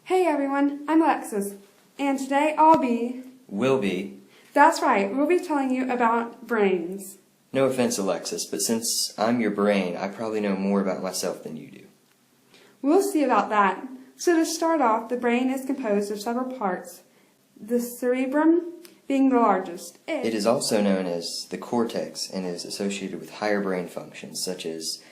Hey everyone, I'm Alexis, and today Will be. That's right, we'll be telling you about brains. No offense, Alexis, but since I'm your brain, I probably know more about myself than you do. We'll see about that. So to start off, the brain is composed of several parts, the cerebrum being the largest. It is also known as the cortex and is associated with higher brain functions such as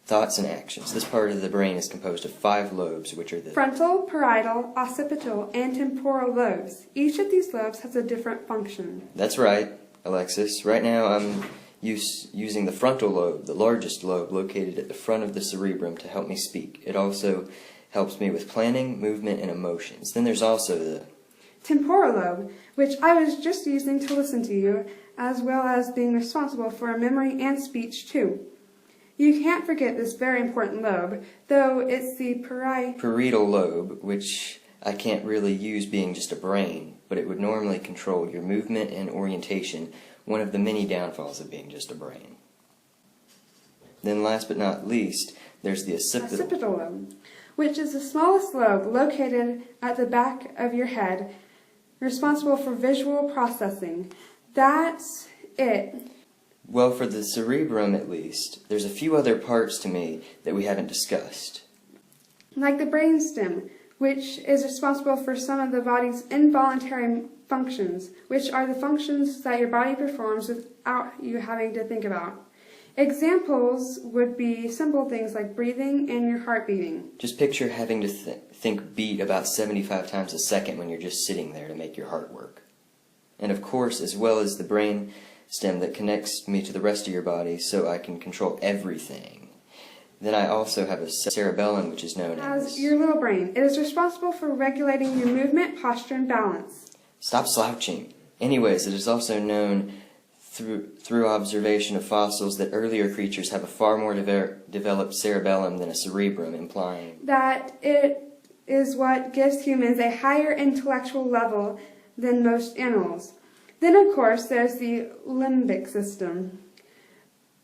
thoughts and actions. This part of the brain is composed of 5 lobes, which are the frontal, parietal, occipital, and temporal lobes. Each of these lobes has a different function. That's right, Alexis. Right now I'm using the frontal lobe, the largest lobe located at the front of the cerebrum, to help me speak. It also helps me with planning, movement, and emotions. Then there's also the temporal lobe, which I was just using to listen to you, as well as being responsible for memory and speech too. You can't forget this very important lobe, though it's the parietal lobe, which I can't really use being just a brain, but it would normally control your movement and orientation, one of the many downfalls of being just a brain. Then last but not least, there's the occipital lobe, which is the smallest lobe located at the back of your head, responsible for visual processing. That's it. Well, for the cerebrum at least, there's a few other parts to me that we haven't discussed. Like the brainstem, which is responsible for some of the body's involuntary functions, which are the functions that your body performs without you having to think about. Examples would be simple things like breathing and your heart beating. Just picture having to think beat about 75 times a second when you're just sitting there to make your heart work. And of course, as well as the brain stem that connects me to the rest of your body so I can control everything. Then I also have a cerebellum, which is known as your little brain. It is responsible for regulating your movement, posture, and balance. Stop slouching. Anyways, it is also known through observation of fossils that earlier creatures have a far more developed cerebellum than a cerebrum, implying that it is what gives humans a higher intellectual level than most animals. Then, of course, there's the limbic system.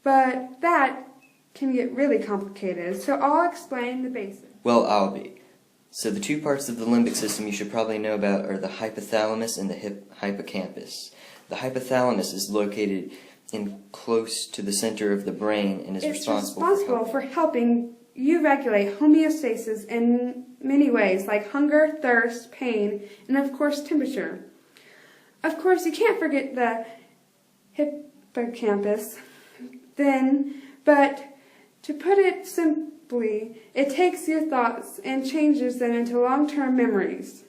But that can get really complicated, so I'll explain the basics. Well, I'll be. So the 2 parts of the limbic system you should probably know about are the hypothalamus and the hippocampus. The hypothalamus is located close to the center of the brain and is responsible for helping you regulate homeostasis in many ways, like hunger, thirst, pain, and of course temperature. Of course, you can't forget the hippocampus. But to put it simply, it takes your thoughts and changes them into long-term memories.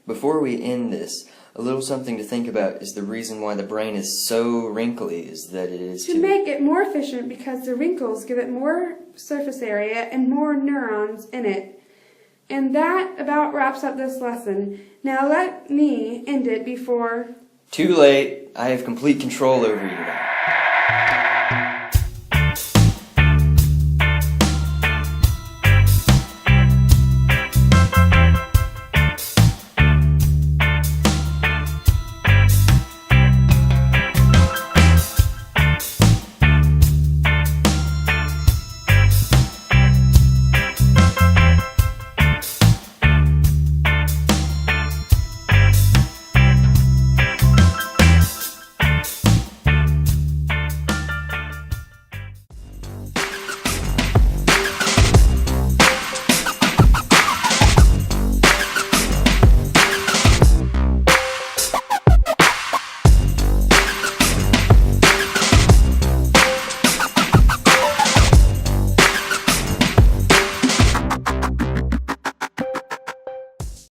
Before we end this, a little something to think about is the reason why the brain is so wrinkly is that it is to make it more efficient, because the wrinkles give it more surface area and more neurons in it. And that about wraps up this lesson. Now let me end it before... Too late. I have complete control over you now.